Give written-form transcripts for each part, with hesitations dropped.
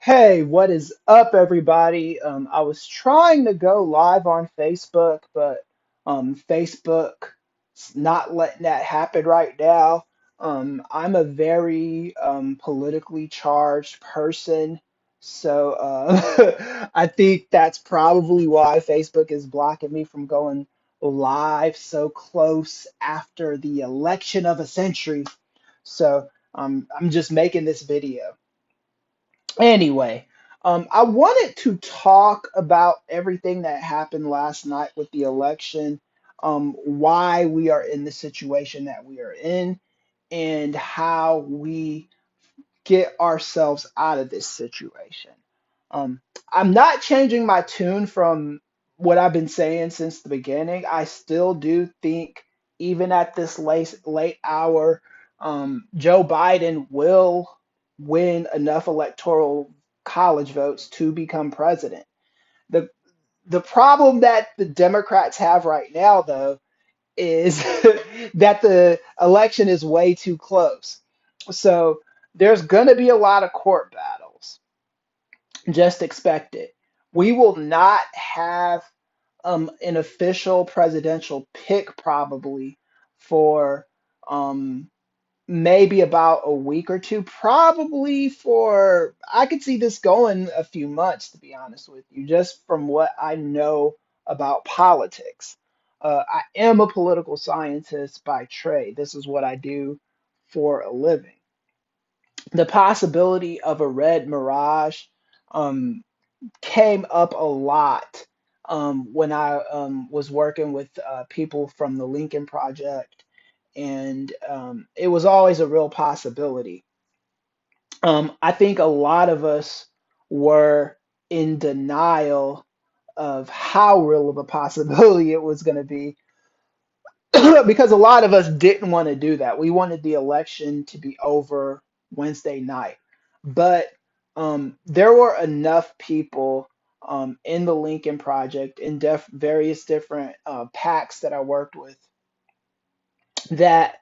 Hey, what is up, everybody? I was trying to go live on Facebook, but Facebook's not letting that happen right now. I'm a very politically charged person, so I think that's probably why Facebook is blocking me from going live so close after the election of a century. So I'm just making this video. Anyway, I wanted to talk about everything that happened last night with the election, why we are in the situation that we are in, and how we get ourselves out of this situation. Um, I'm not changing my tune from what I've been saying since the beginning. I still do think, even at this late hour, Joe Biden will win enough electoral college votes to become president. The the problem that the Democrats have right now, though, is that the election is way too close. So there's going to be a lot of court battles. Just expect it. We will not have an official presidential pick probably for um, maybe about a week or two. Probably for, I could see this going a few months, to be honest with you, just from what I know about politics. I am a political scientist by trade. This is what I do for a living. The possibility of a red mirage um, came up a lot when I was working with people from the Lincoln Project, and it was always a real possibility. I think a lot of us were in denial of how real of a possibility it was going to be because a lot of us didn't want to do that. We wanted the election to be over Wednesday night. But there were enough people in the Lincoln Project, in various different PACs that I worked with, that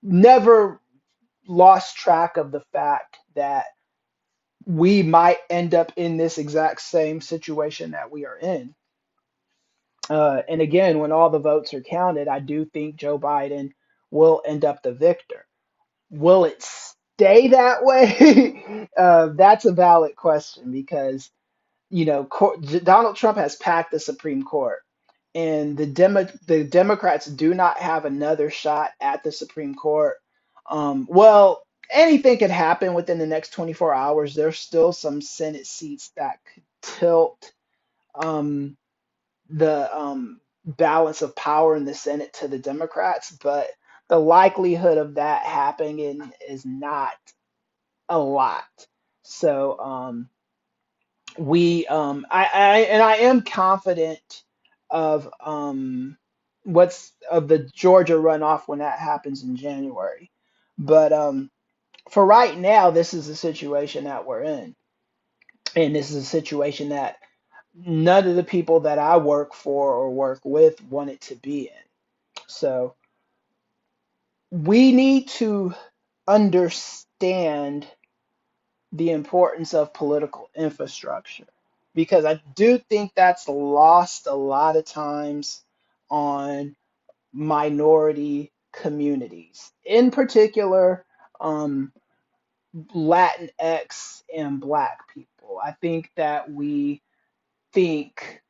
never lost track of the fact that we might end up in this exact same situation that we are in. And again, when all the votes are counted, I do think Joe Biden will end up the victor. Will it stay that way? That's a valid question because Donald Trump has packed the Supreme Court, and the Democrats do not have another shot at the Supreme Court. Well, anything could happen within the next 24 hours. There's still some Senate seats that could tilt um, the balance of power in the Senate to the Democrats, but the likelihood of that happening is not a lot. So I am confident of what's of the Georgia runoff when that happens in January. But for right now, this is the situation that we're in, and this is a situation that none of the people that I work for or work with want it to be in. So we need to understand the importance of political infrastructure because I do think that's lost a lot of times on minority communities, in particular, um, Latinx and Black people. I think that we think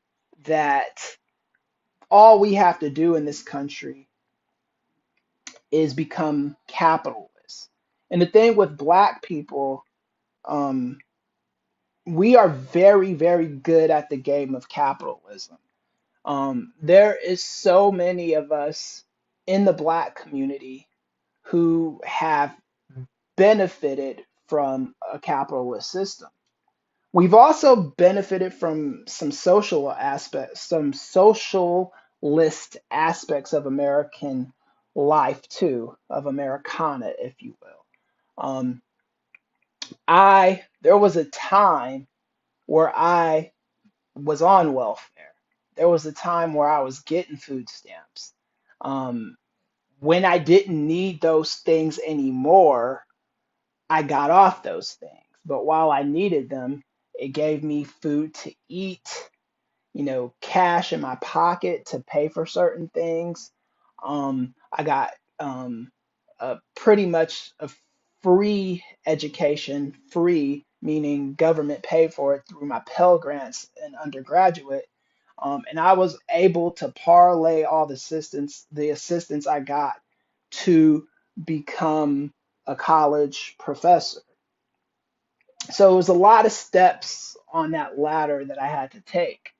that all we have to do in this country is become capitalists. And the thing with Black people, um, we are very, very good at the game of capitalism. There is so many of us in the Black community who have benefited from a capitalist system. We've also benefited from some social aspects, some socialist aspects of American life too, of Americana, if you will. Um, I There was a time where I was on welfare. There was a time where I was getting food stamps. Um, when I didn't need those things anymore, I got off those things. but while I needed them, it gave me food to eat, cash in my pocket to pay for certain things. I got pretty much a free education, free meaning government paid for it through my Pell Grants in undergraduate. And I was able to parlay all the assistance I got to become a college professor. So it was a lot of steps on that ladder that I had to take.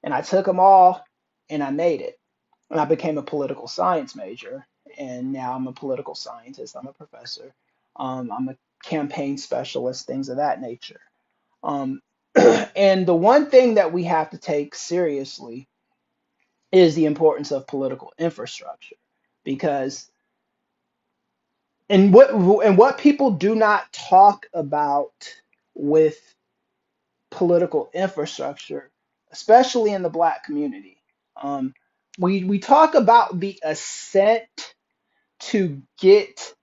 And I took them all and I made it. And I became a political science major. And now I'm a political scientist. I'm a professor. I'm a campaign specialist, things of that nature. Um, and the one thing that we have to take seriously is the importance of political infrastructure. Because and what people do not talk about with political infrastructure, especially in the Black community. Um, we talk about the ascent to get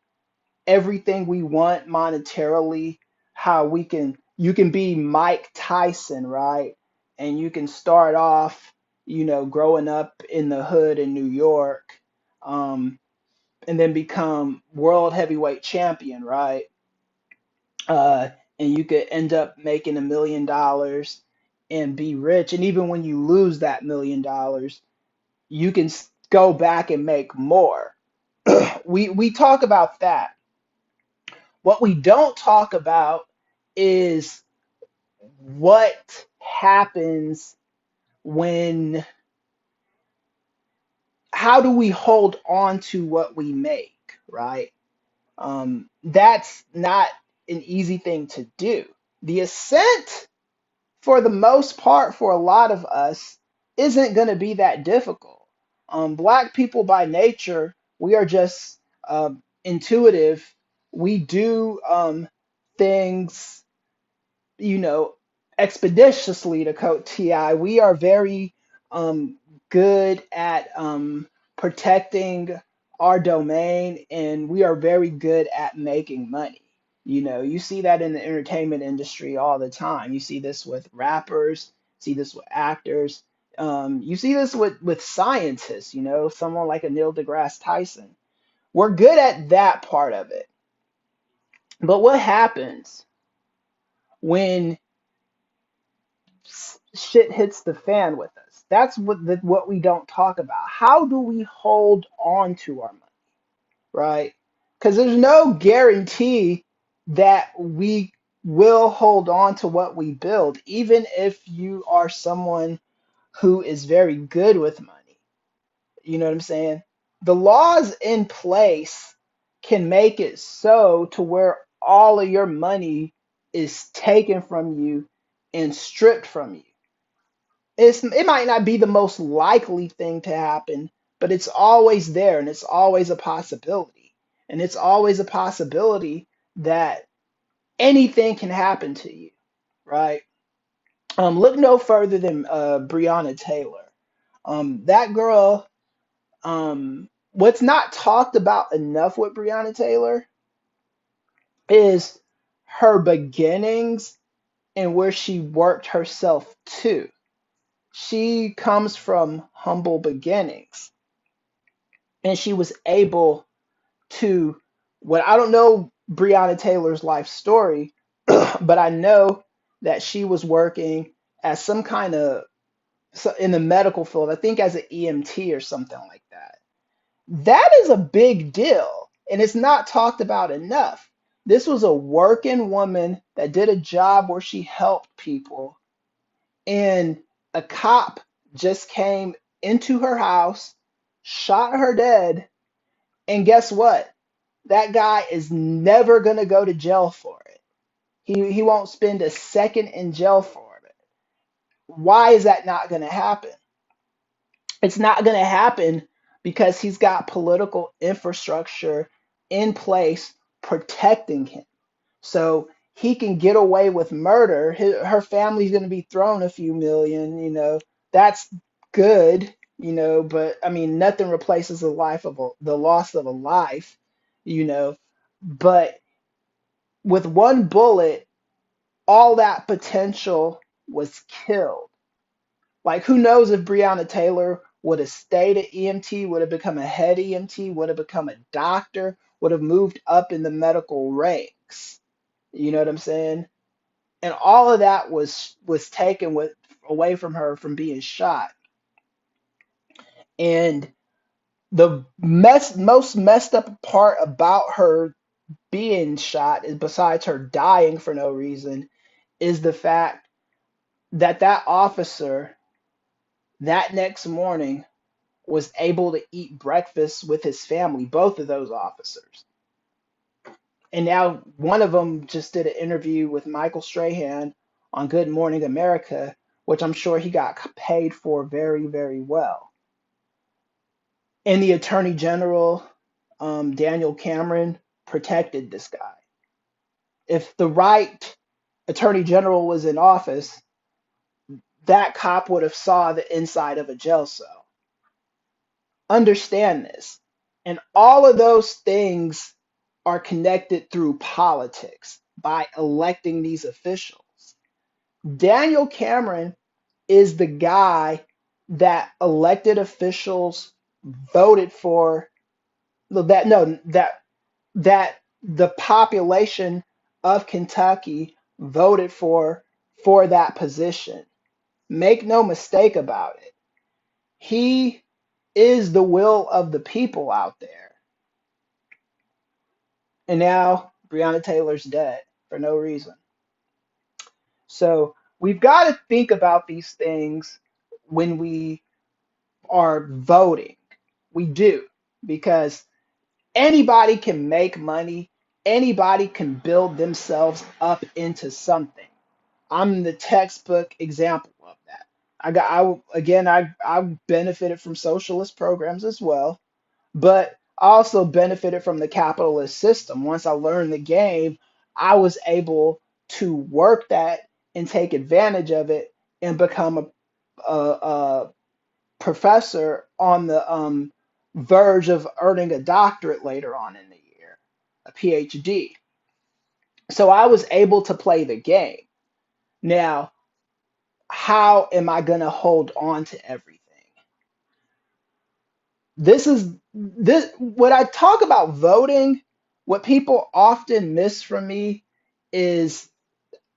everything we want monetarily, how we can you can be Mike Tyson, right? And you can start off, growing up in the hood in New York, and then become world heavyweight champion, right? uh, and you could end up making $1 million and be rich. And even when you lose that $1 million, you can go back and make more. We talk about that. What we don't talk about is what happens when, how do we hold on to what we make, right? That's not an easy thing to do. The ascent, for the most part, for a lot of us, isn't going to be that difficult. Black people by nature, we are just intuitive. We do things, you know, expeditiously, to quote Ti. We are very um, good at protecting our domain, and we are very good at making money. You see that in the entertainment industry all the time. You see this with rappers, see this with actors, you see this with scientists. Someone like a Neil deGrasse Tyson. We're good at that part of it. But what happens when shit hits the fan with us? That's what we don't talk about. How do we hold on to our money, right? Because there's no guarantee that we will hold on to what we build, even if you are someone who is very good with money. You know what I'm saying? The laws in place can make it so to where all of your money is taken from you and stripped from you. It might not be the most likely thing to happen, but it's always there, and it's always a possibility. And it's always a possibility that anything can happen to you, right? Look no further than Breonna Taylor. That girl, what's not talked about enough with Breonna Taylor is her beginnings and where she worked herself to. She comes from humble beginnings, and she was able to, what I don't know Breonna Taylor's life story, but I know that she was working as some kind of, in the medical field, I think as an EMT or something like that. That is a big deal, and it's not talked about enough. This was a working woman that did a job where she helped people, and a cop just came into her house, shot her dead, and guess what? That guy is never going to go to jail for it. He won't spend a second in jail for it. Why is that not going to happen? It's not going to happen because he's got political infrastructure in place protecting him. So he can get away with murder. Her family's going to be thrown a few million. That's good, but I mean, nothing replaces the loss of a life, you know. But with one bullet, all that potential was killed. Like, who knows if Breonna Taylor would have stayed at EMT, would have become a head EMT, would have become a doctor, would have moved up in the medical ranks. You know what I'm saying? And all of that was taken away from her from being shot. And the most messed up part about her being shot is, besides her dying for no reason, is the fact that that officer that next morning was able to eat breakfast with his family, both of those officers. And now one of them just did an interview with Michael Strahan on Good Morning America, which I'm sure he got paid for very, very well. And the Attorney General, Daniel Cameron, protected this guy. If the right Attorney General was in office, that cop would have saw the inside of a jail cell. Understand this. And all of those things are connected through politics by electing these officials. Daniel Cameron is the guy that elected officials voted for, that no that that the population of Kentucky voted for that position. Make no mistake about it. He is the will of the people out there. And now Breonna Taylor's dead for no reason. So we've got to think about these things when we are voting. We do, because anybody can make money, anybody can build themselves up into something. I'm the textbook example of that. I benefited from socialist programs as well, but I also benefited from the capitalist system. Once I learned the game, I was able to work that and take advantage of it and become a professor on the verge of earning a doctorate later on in the year, a PhD. So I was able to play the game. Now, how am I going to hold on to everything? This when I talk about voting, what people often miss from me is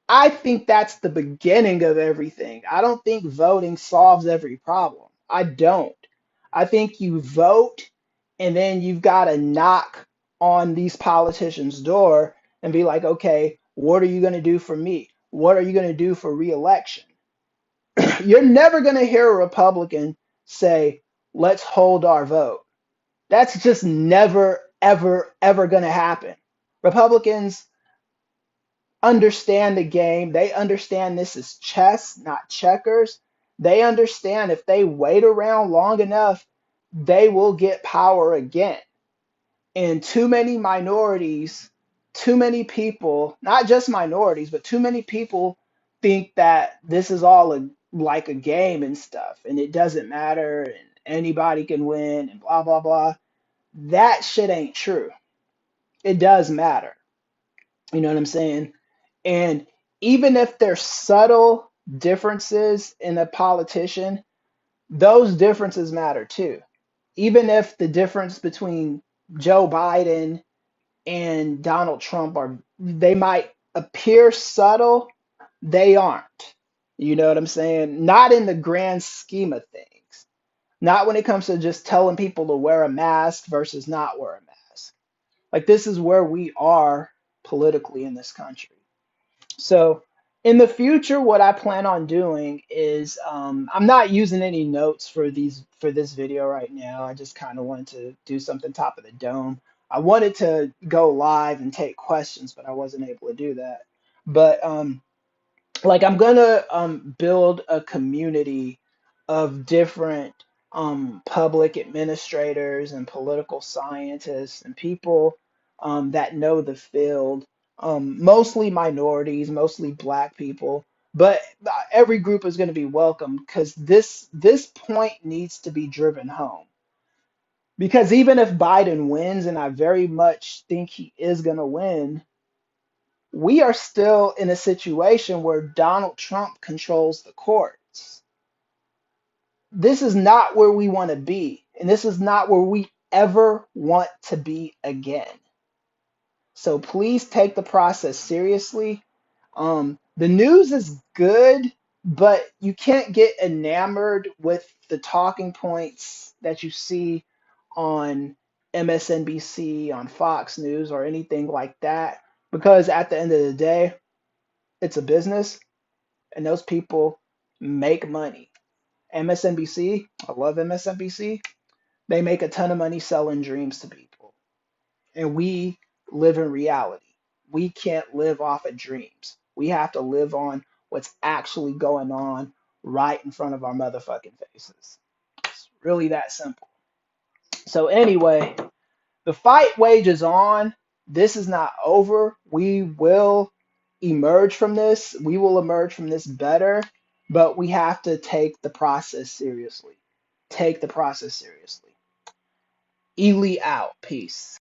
I think that's the beginning of everything. I don't think voting solves every problem. I don't. I think you vote and then you've got to knock on these politicians' door and be like, okay, what are you going to do for me? What are you going to do for reelection? You're never going to hear a Republican say, let's hold our vote. That's just never, ever, ever going to happen. Republicans understand the game. They understand this is chess, not checkers. They understand if they wait around long enough, they will get power again. And too many minorities, too many people, not just minorities, but too many people think that this is all like a game and stuff, and it doesn't matter, and anybody can win, and blah, blah, blah. That shit ain't true. It does matter. You know what I'm saying? And even if there's subtle differences in a politician, those differences matter too. Even if the difference between Joe Biden and Donald Trump they might appear subtle, they aren't. You know what I'm saying? Not in the grand scheme of things. Not when it comes to just telling people to wear a mask versus not wear a mask. Like, this is where we are politically in this country. So in the future, what I plan on doing is I'm not using any notes for this video right now. I just kind of wanted to do something top of the dome. I wanted to go live and take questions, but I wasn't able to do that. But like, I'm gonna build a community of different public administrators and political scientists and people that know the field, mostly minorities, mostly black people, but every group is going to be welcome, because this point needs to be driven home. Because even if Biden wins, and I very much think he is going to win, We are still in a situation where Donald Trump controls the courts. This is not where we want to be, and this is not where we ever want to be again. So please take the process seriously. The news is good, but you can't get enamored with the talking points that you see on MSNBC, on Fox News, or anything like that, because at the end of the day, it's a business and those people make money. MSNBC, I love MSNBC. They make a ton of money selling dreams to people. And we live in reality. We can't live off of dreams. We have to live on what's actually going on right in front of our motherfucking faces. It's really that simple. So, anyway, the fight wages on. This is not over. We will emerge from this. We will emerge from this better, but we have to take the process seriously. Take the process seriously. Ely out. Peace.